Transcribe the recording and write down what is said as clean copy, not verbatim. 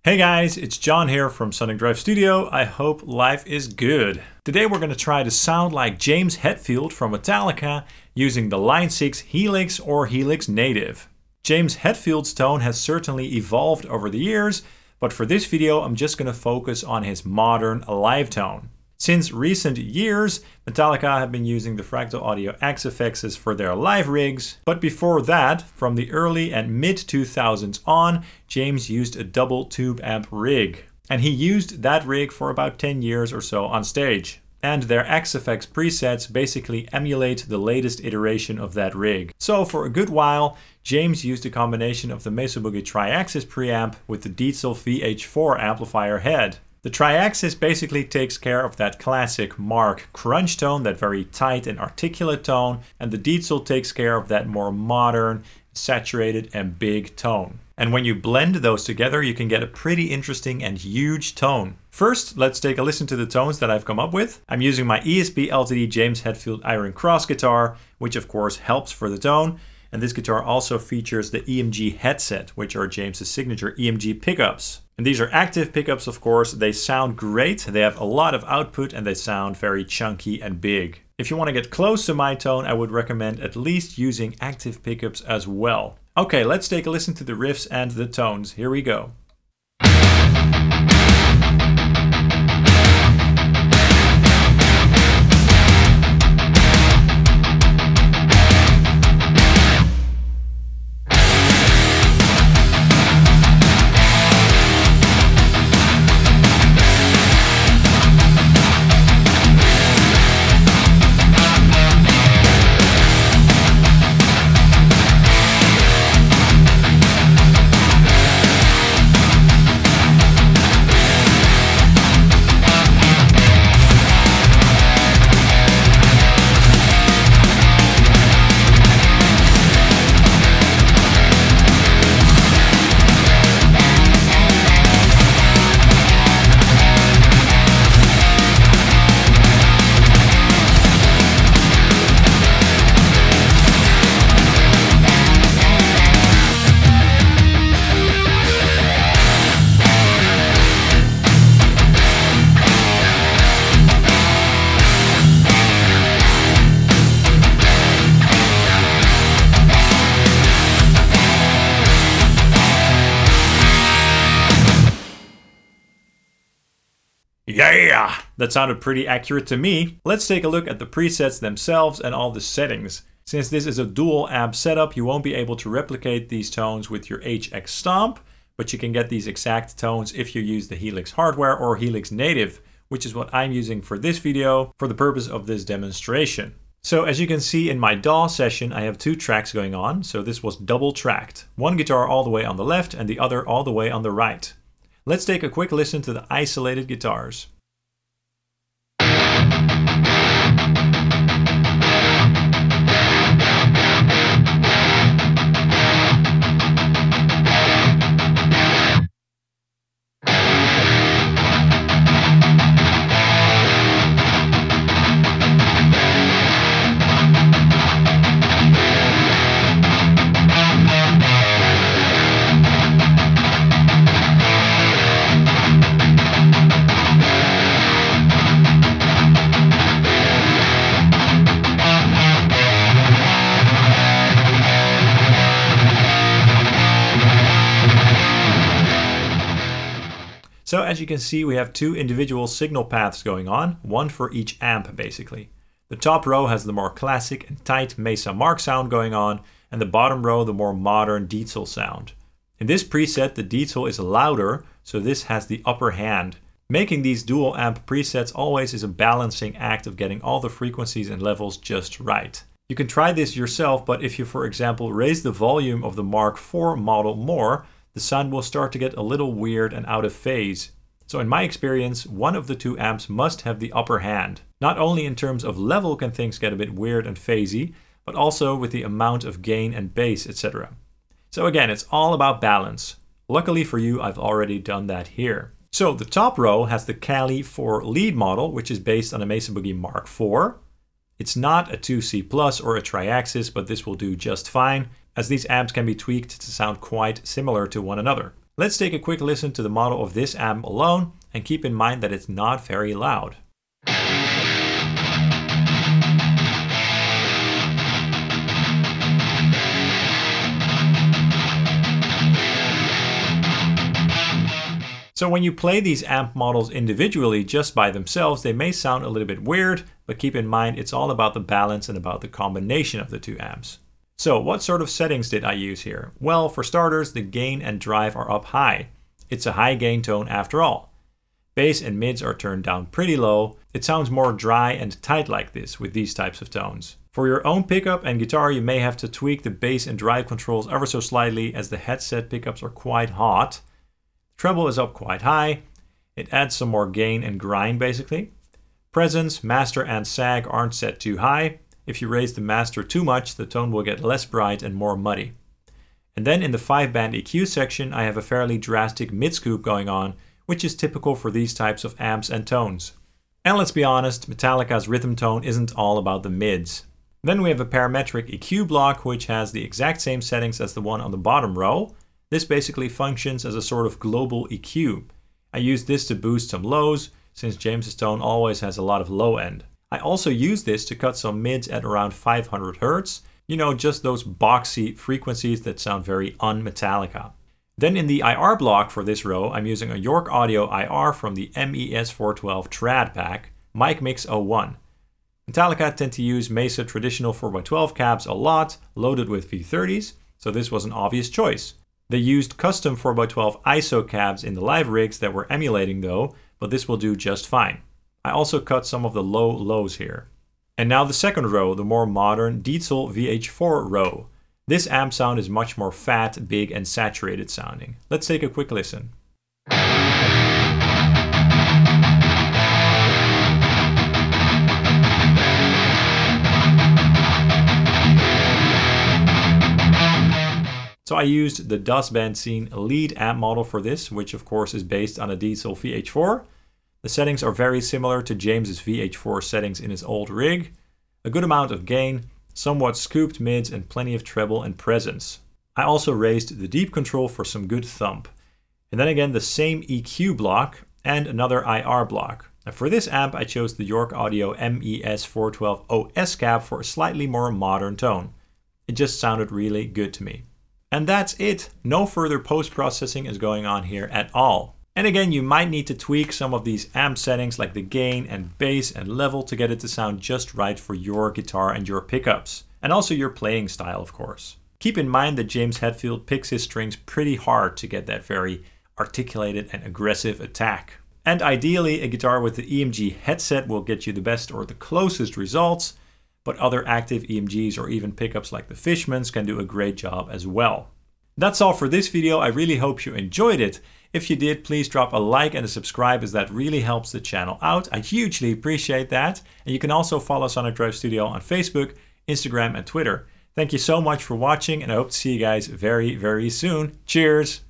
Hey guys, it's John here from Sonic Drive Studio. I hope life is good. Today we're going to try to sound like James Hetfield from Metallica using the Line 6 HELIX or HELIX Native. James Hetfield's tone has certainly evolved over the years, but for this video I'm just going to focus on his modern live tone. Since recent years, Metallica have been using the Fractal Audio X effects for their live rigs, but before that, from the early and mid-2000s on, James used a double tube amp rig. And he used that rig for about 10 years or so on stage. And their X effects presets basically emulate the latest iteration of that rig. So for a good while, James used a combination of the Mesa Boogie Triaxis preamp with the Dietzel VH4 amplifier head. The Triaxis basically takes care of that classic Mark crunch tone, that very tight and articulate tone, and the Dietzel takes care of that more modern, saturated and big tone. And when you blend those together, you can get a pretty interesting and huge tone. First, let's take a listen to the tones that I've come up with. I'm using my ESP LTD James Hetfield Iron Cross guitar, which of course helps for the tone. And this guitar also features the EMG headset, which are James's signature EMG pickups. And these are active pickups, of course. They sound great, they have a lot of output, and they sound very chunky and big. If you want to get close to my tone, I would recommend at least using active pickups as well. Okay, let's take a listen to the riffs and the tones. Here we go. Yeah! That sounded pretty accurate to me. Let's take a look at the presets themselves and all the settings. Since this is a dual amp setup, you won't be able to replicate these tones with your HX Stomp, but you can get these exact tones if you use the HELIX hardware or HELIX Native, which is what I'm using for this video for the purpose of this demonstration. So as you can see in my DAW session, I have two tracks going on, so this was double tracked. One guitar all the way on the left and the other all the way on the right. Let's take a quick listen to the isolated guitars. So as you can see, we have two individual signal paths going on, one for each amp basically. The top row has the more classic and tight Mesa Mark sound going on, and the bottom row the more modern Dietzel sound. In this preset, the Dietzel is louder, so this has the upper hand. Making these dual amp presets always is a balancing act of getting all the frequencies and levels just right. You can try this yourself, but if you, for example, raise the volume of the Mark IV model more, the sound will start to get a little weird and out of phase. So in my experience, one of the two amps must have the upper hand. Not only in terms of level can things get a bit weird and phasey, but also with the amount of gain and bass, etc. So again, it's all about balance. Luckily for you, I've already done that here. So the top row has the Cali 4 lead model, which is based on a Mesa Boogie Mark IV. It's not a 2C Plus or a Triaxis, but this will do just fine, as these amps can be tweaked to sound quite similar to one another. Let's take a quick listen to the model of this amp alone and keep in mind that it's not very loud. So when you play these amp models individually just by themselves, they may sound a little bit weird, but keep in mind it's all about the balance and about the combination of the two amps. So what sort of settings did I use here? Well, for starters, the gain and drive are up high. It's a high gain tone after all. Bass and mids are turned down pretty low. It sounds more dry and tight like this with these types of tones. For your own pickup and guitar, you may have to tweak the bass and drive controls ever so slightly as the headset pickups are quite hot. Treble is up quite high. It adds some more gain and grind basically. Presence, master and sag aren't set too high. If you raise the master too much, the tone will get less bright and more muddy. And then in the 5-band EQ section, I have a fairly drastic mid-scoop going on, which is typical for these types of amps and tones. And let's be honest, Metallica's rhythm tone isn't all about the mids. Then we have a parametric EQ block, which has the exact same settings as the one on the bottom row. This basically functions as a sort of global EQ. I use this to boost some lows, since James's tone always has a lot of low end. I also use this to cut some mids at around 500 Hz. You know, just those boxy frequencies that sound very un-Metallica. Then in the IR block for this row, I'm using a York Audio IR from the MES412 Trad pack, Mic Mix 01. Metallica tend to use Mesa traditional 4x12 cabs a lot, loaded with V30s, so this was an obvious choice. They used custom 4x12 ISO cabs in the live rigs that were emulating though, but this will do just fine. I also cut some of the low lows here. And now the second row, the more modern Diesel VH4 row. This amp sound is much more fat, big and saturated sounding. Let's take a quick listen. So I used the Das Benzin lead amp model for this, which of course is based on a Diesel VH4. The settings are very similar to James's VH4 settings in his old rig. A good amount of gain, somewhat scooped mids and plenty of treble and presence. I also raised the deep control for some good thump. And then again the same EQ block and another IR block. Now for this amp I chose the York Audio MES412 OS cab for a slightly more modern tone. It just sounded really good to me. And that's it. No further post-processing is going on here at all. And again, you might need to tweak some of these amp settings like the gain and bass and level to get it to sound just right for your guitar and your pickups. And also your playing style, of course. Keep in mind that James Hetfield picks his strings pretty hard to get that very articulated and aggressive attack. And ideally, a guitar with the EMG headset will get you the best or the closest results, but other active EMGs or even pickups like the Fishmans can do a great job as well. That's all for this video. I really hope you enjoyed it. If you did, please drop a like and a subscribe as that really helps the channel out. I hugely appreciate that. And you can also follow Sonic Drive Studio on Facebook, Instagram and Twitter. Thank you so much for watching and I hope to see you guys very, very soon. Cheers!